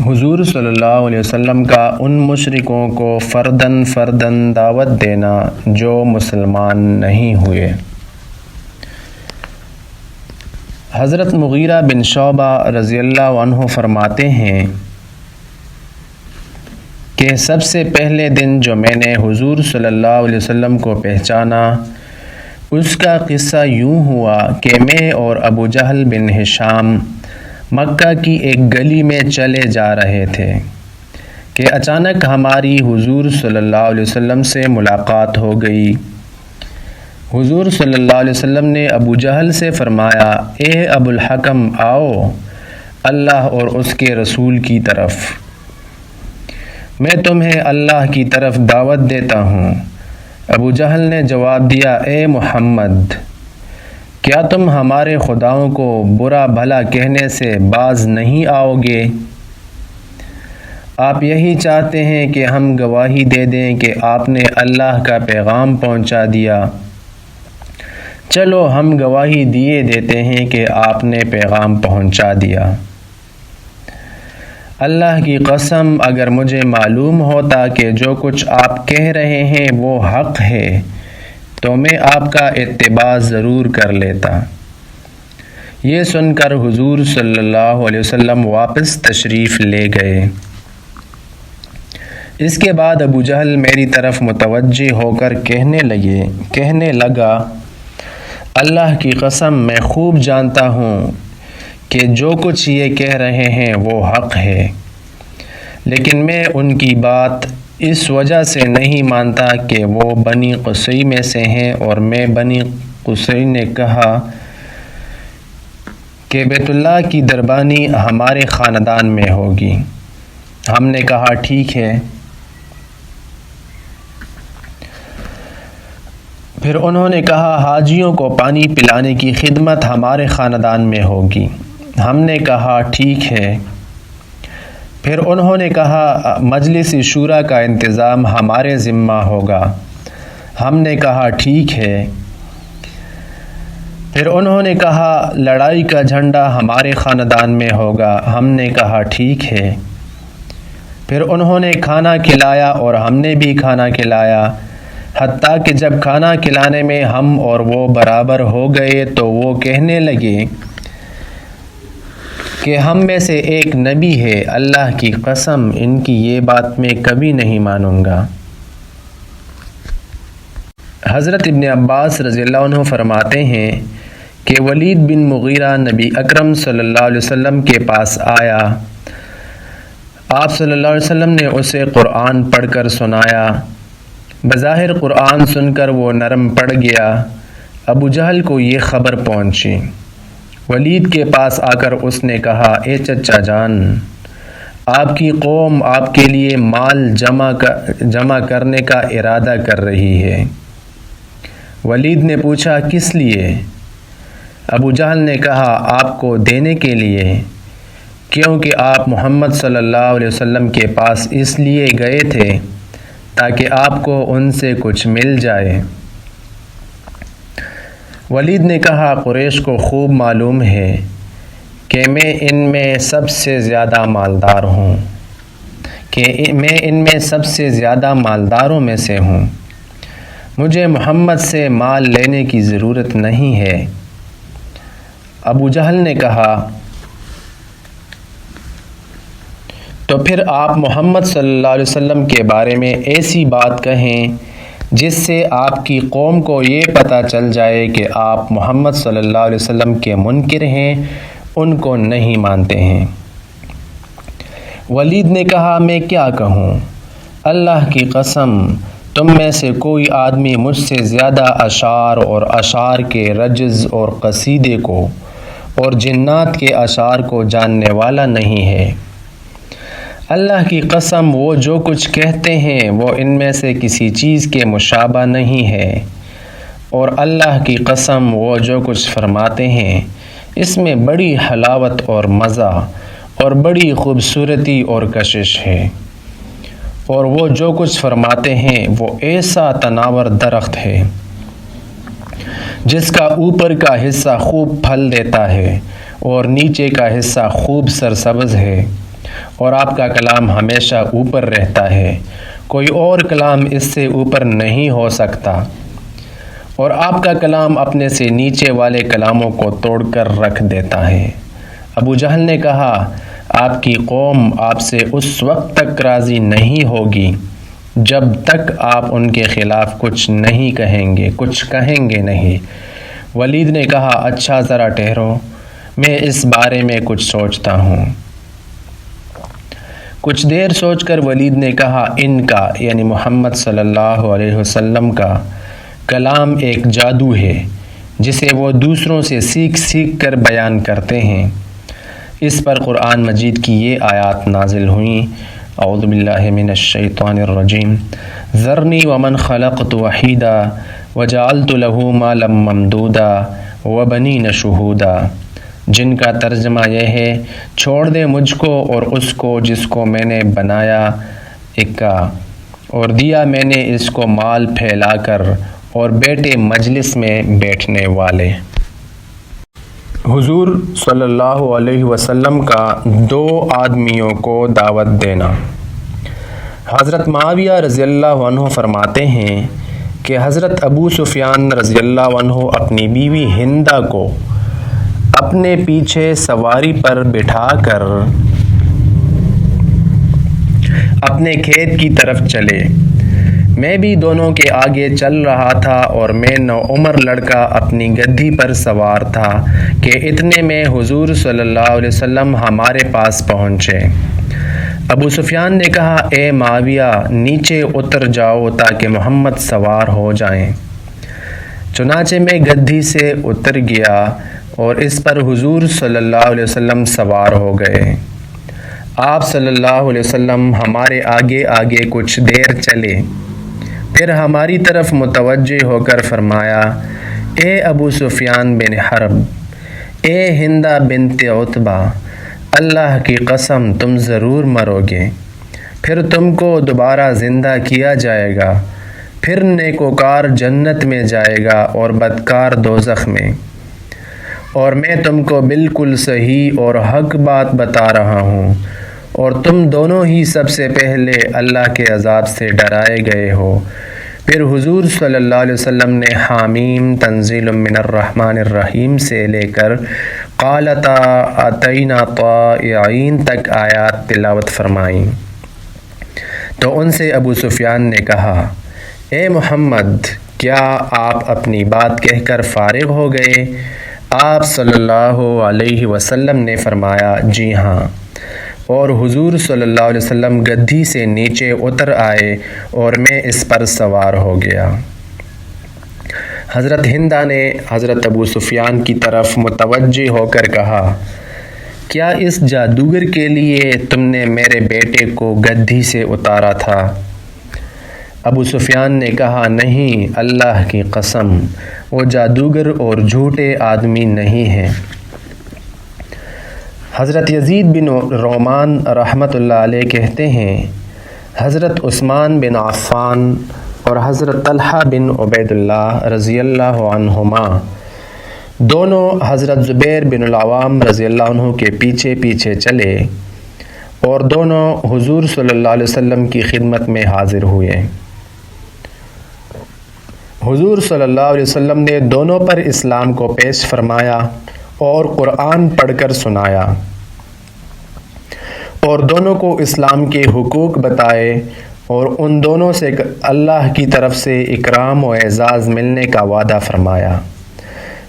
حضور صلی اللہ علیہ وسلم کا ان مشرکوں کو فرداً دعوت دینا جو مسلمان نہیں ہوئے۔ حضرت مغیرہ بن شعبہ رضی اللہ عنہ فرماتے ہیں کہ سب سے پہلے دن جو میں نے حضور صلی اللہ علیہ وسلم کو پہچانا، اس کا قصہ یوں ہوا کہ میں اور ابو جہل بن ہشام مکہ کی ایک گلی میں چلے جا رہے تھے کہ اچانک ہماری حضور صلی اللہ علیہ وسلم سے ملاقات ہو گئی۔ حضور صلی اللہ علیہ وسلم نے ابو جہل سے فرمایا، اے ابو الحکم، آؤ اللہ اور اس کے رسول کی طرف، میں تمہیں اللہ کی طرف دعوت دیتا ہوں۔ ابو جہل نے جواب دیا، اے محمد، کیا تم ہمارے خداؤں کو برا بھلا کہنے سے باز نہیں آؤ گے؟ آپ یہی چاہتے ہیں کہ ہم گواہی دے دیں کہ آپ نے اللہ کا پیغام پہنچا دیا؟ چلو ہم گواہی دیے دیتے ہیں کہ آپ نے پیغام پہنچا دیا۔ اللہ کی قسم، اگر مجھے معلوم ہوتا کہ جو کچھ آپ کہہ رہے ہیں وہ حق ہے تو میں آپ کا اتباع ضرور کر لیتا۔ یہ سن کر حضور صلی اللہ علیہ وسلم واپس تشریف لے گئے۔ اس کے بعد ابو جہل میری طرف متوجہ ہو کر کہنے لگا، اللہ کی قسم، میں خوب جانتا ہوں کہ جو کچھ یہ کہہ رہے ہیں وہ حق ہے، لیکن میں ان کی بات اس وجہ سے نہیں مانتا کہ وہ بنی قصی میں سے ہیں، اور میں بنی قصی نے کہا کہ بیت اللہ کی دربانی ہمارے خاندان میں ہوگی۔ ہم نے کہا ٹھیک ہے۔ پھر انہوں نے کہا حاجیوں کو پانی پلانے کی خدمت ہمارے خاندان میں ہوگی۔ ہم نے کہا ٹھیک ہے۔ پھر انہوں نے کہا مجلس شورا کا انتظام ہمارے ذمہ ہوگا۔ ہم نے کہا ٹھیک ہے۔ پھر انہوں نے کہا لڑائی کا جھنڈا ہمارے خاندان میں ہوگا۔ ہم نے کہا ٹھیک ہے۔ پھر انہوں نے کھانا کھلایا اور ہم نے بھی کھانا کھلایا، حتیٰ کہ جب کھانا کھلانے میں ہم اور وہ برابر ہو گئے تو وہ کہنے لگے کہ ہم میں سے ایک نبی ہے، اللہ کی قسم ان کی یہ بات میں کبھی نہیں مانوں گا۔ حضرت ابن عباس رضی اللہ عنہ فرماتے ہیں کہ ولید بن مغیرہ نبی اکرم صلی اللہ علیہ وسلم کے پاس آیا۔ آپ صلی اللہ علیہ وسلم نے اسے قرآن پڑھ کر سنایا۔ بظاہر قرآن سن کر وہ نرم پڑ گیا۔ ابو جہل کو یہ خبر پہنچی۔ ولید کے پاس آ کر اس نے کہا، اے چچا جان، آپ کی قوم آپ کے لیے مال جمع کرنے کا ارادہ کر رہی ہے۔ ولید نے پوچھا، کس لیے؟ ابو جہل نے کہا، آپ کو دینے کے لیے، کیونکہ آپ محمد صلی اللہ علیہ وسلم کے پاس اس لیے گئے تھے تاکہ آپ کو ان سے کچھ مل جائے۔ ولید نے کہا، قریش کو خوب معلوم ہے کہ میں ان میں سب سے زیادہ مالداروں میں سے ہوں۔ مجھے محمد سے مال لینے کی ضرورت نہیں ہے۔ ابو جہل نے کہا، تو پھر آپ محمد صلی اللہ علیہ وسلم کے بارے میں ایسی بات کہیں جس سے آپ کی قوم کو یہ پتہ چل جائے کہ آپ محمد صلی اللہ علیہ وسلم کے منکر ہیں، ان کو نہیں مانتے ہیں۔ ولید نے کہا، میں کیا کہوں؟ اللہ کی قسم، تم میں سے کوئی آدمی مجھ سے زیادہ اشعار اور اشعار کے رجز اور قصیدے کو اور جنات کے اشعار کو جاننے والا نہیں ہے۔ اللہ کی قسم، وہ جو کچھ کہتے ہیں وہ ان میں سے کسی چیز کے مشابہ نہیں ہے، اور اللہ کی قسم، وہ جو کچھ فرماتے ہیں اس میں بڑی حلاوت اور مزہ اور بڑی خوبصورتی اور کشش ہے، اور وہ جو کچھ فرماتے ہیں وہ ایسا تناور درخت ہے جس کا اوپر کا حصہ خوب پھل دیتا ہے اور نیچے کا حصہ خوب سرسبز ہے، اور آپ کا کلام ہمیشہ اوپر رہتا ہے، کوئی اور کلام اس سے اوپر نہیں ہو سکتا، اور آپ کا کلام اپنے سے نیچے والے کلاموں کو توڑ کر رکھ دیتا ہے۔ ابو جہل نے کہا، آپ کی قوم آپ سے اس وقت تک راضی نہیں ہوگی جب تک آپ ان کے خلاف کچھ کہیں گے نہیں۔ ولید نے کہا، اچھا ذرا ٹھہرو، میں اس بارے میں کچھ سوچتا ہوں۔ کچھ دیر سوچ کر ولید نے کہا، ان کا یعنی محمد صلی اللہ علیہ وسلم کا کلام ایک جادو ہے جسے وہ دوسروں سے سیکھ کر بیان کرتے ہیں۔ اس پر قرآن مجید کی یہ آیات نازل ہوئیں، اعوذ باللہ من الشیطان الرجیم، ذرنی ومن خلقت وحیدا وجعلت له مالا ممدودا وبنین شہودا، جن کا ترجمہ یہ ہے، چھوڑ دے مجھ کو اور اس کو جس کو میں نے بنایا اکا، اور دیا میں نے اس کو مال پھیلا کر اور بیٹے مجلس میں بیٹھنے والے۔ حضور صلی اللہ علیہ وسلم کا دو آدمیوں کو دعوت دینا۔ حضرت معاویہ رضی اللہ عنہ فرماتے ہیں کہ حضرت ابو سفیان رضی اللہ عنہ اپنی بیوی ہندہ کو اپنے پیچھے سواری پر بٹھا کر اپنے کھیت کی طرف چلے۔ میں بھی دونوں کے آگے چل رہا تھا اور میں نوعمر لڑکا اپنی گدھی پر سوار تھا کہ اتنے میں حضور صلی اللہ علیہ وسلم ہمارے پاس پہنچے۔ ابو سفیان نے کہا، اے معاویہ، نیچے اتر جاؤ تاکہ محمد سوار ہو جائیں۔ چنانچہ میں گدھی سے اتر گیا اور اس پر حضور صلی اللہ علیہ وسلم سوار ہو گئے۔ آپ صلی اللہ علیہ وسلم ہمارے آگے آگے کچھ دیر چلے، پھر ہماری طرف متوجہ ہو کر فرمایا، اے ابو سفیان بن حرب، اے ہندہ بنت عتبہ، اللہ کی قسم تم ضرور مرو گے، پھر تم کو دوبارہ زندہ کیا جائے گا، پھر نیکوکار جنت میں جائے گا اور بدکار دوزخ میں، اور میں تم کو بالکل صحیح اور حق بات بتا رہا ہوں، اور تم دونوں ہی سب سے پہلے اللہ کے عذاب سے ڈرائے گئے ہو۔ پھر حضور صلی اللہ علیہ وسلم نے حامیم تنزیل من الرحمن الرحیم سے لے کر قالتا اتینا طائعین تک آیات تلاوت فرمائیں۔ تو ان سے ابو سفیان نے کہا، اے محمد، کیا آپ اپنی بات کہہ کر فارغ ہو گئے؟ آپ صلی اللہ علیہ وسلم نے فرمایا، جی ہاں، اور حضور صلی اللہ علیہ وسلم گدھی سے نیچے اتر آئے اور میں اس پر سوار ہو گیا۔ حضرت ہندہ نے حضرت ابو سفیان کی طرف متوجہ ہو کر کہا، کیا اس جادوگر کے لیے تم نے میرے بیٹے کو گدھی سے اتارا تھا؟ ابو سفیان نے کہا، نہیں، اللہ کی قسم، وہ جادوگر اور جھوٹے آدمی نہیں ہیں۔ حضرت یزید بن رومان رحمۃ اللہ علیہ کہتے ہیں، حضرت عثمان بن عفان اور حضرت طلحہ بن عبید اللہ رضی اللہ عنہما دونوں حضرت زبیر بن العوام رضی اللہ عنہ کے پیچھے پیچھے چلے اور دونوں حضور صلی اللہ علیہ وسلم کی خدمت میں حاضر ہوئے۔ حضور صلی اللہ علیہ وسلم نے دونوں پر اسلام کو پیش فرمایا اور قرآن پڑھ کر سنایا، اور دونوں کو اسلام کے حقوق بتائے اور ان دونوں سے اللہ کی طرف سے اکرام و اعزاز ملنے کا وعدہ فرمایا۔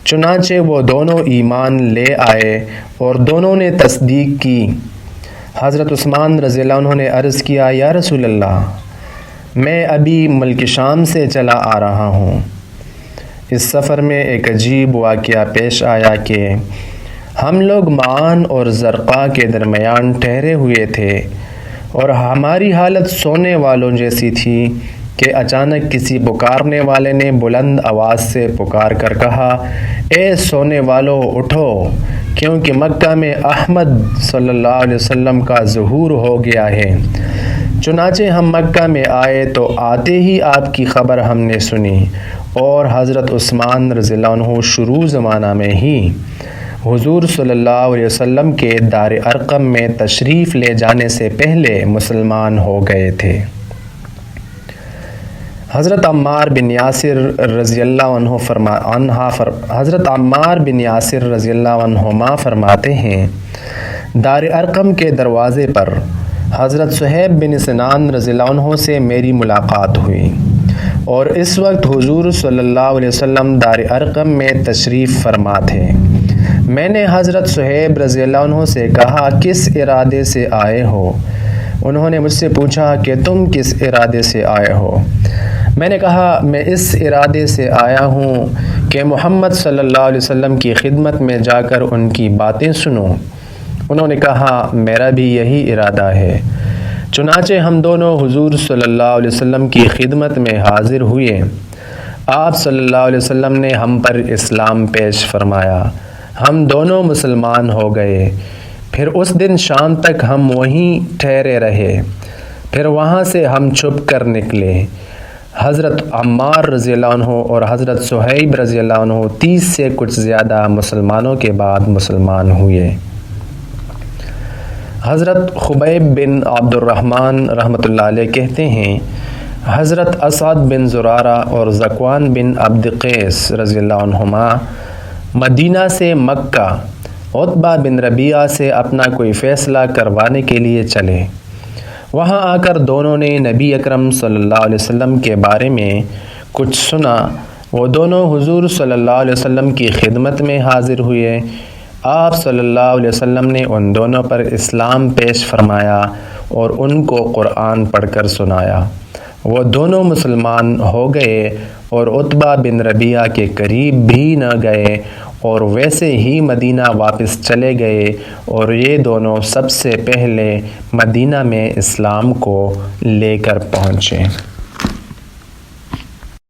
چنانچہ وہ دونوں ایمان لے آئے اور دونوں نے تصدیق کی۔ حضرت عثمان رضی اللہ عنہ نے عرض کیا، یا رسول اللہ، میں ابھی ملک شام سے چلا آ رہا ہوں۔ اس سفر میں ایک عجیب واقعہ پیش آیا کہ ہم لوگ معان اور زرقاء کے درمیان ٹھہرے ہوئے تھے اور ہماری حالت سونے والوں جیسی تھی کہ اچانک کسی پکارنے والے نے بلند آواز سے پکار کر کہا، اے سونے والو اٹھو، کیونکہ مکہ میں احمد صلی اللہ علیہ وسلم کا ظہور ہو گیا ہے۔ چنانچہ ہم مکہ میں آئے تو آتے ہی آپ کی خبر ہم نے سنی، اور حضرت عثمان رضی اللہ عنہ شروع زمانہ میں ہی حضور صلی اللہ علیہ وسلم کے دار ارقم میں تشریف لے جانے سے پہلے مسلمان ہو گئے تھے۔ حضرت عمار بن یاسر رضی اللہ عنہما فرماتے ہیں، دار ارقم کے دروازے پر حضرت صہیب بن سنان رضی اللہ عنہ سے میری ملاقات ہوئی، اور اس وقت حضور صلی اللہ علیہ وسلم دار ارقم میں تشریف فرما تھے۔ میں نے حضرت صہیب رضی اللہ عنہ سے کہا، کس ارادے سے آئے ہو؟ انہوں نے مجھ سے پوچھا کہ تم کس ارادے سے آئے ہو؟ میں نے کہا، میں اس ارادے سے آیا ہوں کہ محمد صلی اللہ علیہ وسلم کی خدمت میں جا کر ان کی باتیں سنوں۔ انہوں نے کہا، میرا بھی یہی ارادہ ہے۔ چنانچہ ہم دونوں حضور صلی اللہ علیہ وسلم کی خدمت میں حاضر ہوئے۔ آپ صلی اللہ علیہ وسلم نے ہم پر اسلام پیش فرمایا، ہم دونوں مسلمان ہو گئے۔ پھر اس دن شام تک ہم وہیں ٹھہرے رہے، پھر وہاں سے ہم چھپ کر نکلے۔ حضرت عمار رضی اللہ عنہ اور حضرت صہیب رضی اللہ عنہ 30 سے کچھ زیادہ مسلمانوں کے بعد مسلمان ہوئے۔ حضرت خبیب بن عبد الرحمن رحمۃ اللہ علیہ کہتے ہیں، حضرت اسعد بن زرارہ اور ذکوان بن عبد قیس رضی اللہ عنہما مدینہ سے مکہ عتبہ بن ربیعہ سے اپنا کوئی فیصلہ کروانے کے لیے چلے۔ وہاں آ کر دونوں نے نبی اکرم صلی اللہ علیہ وسلم کے بارے میں کچھ سنا۔ وہ دونوں حضور صلی اللہ علیہ وسلم کی خدمت میں حاضر ہوئے۔ آپ صلی اللہ علیہ وسلم نے ان دونوں پر اسلام پیش فرمایا اور ان کو قرآن پڑھ کر سنایا۔ وہ دونوں مسلمان ہو گئے اور عتبہ بن ربیعہ کے قریب بھی نہ گئے، اور ویسے ہی مدینہ واپس چلے گئے، اور یہ دونوں سب سے پہلے مدینہ میں اسلام کو لے کر پہنچے۔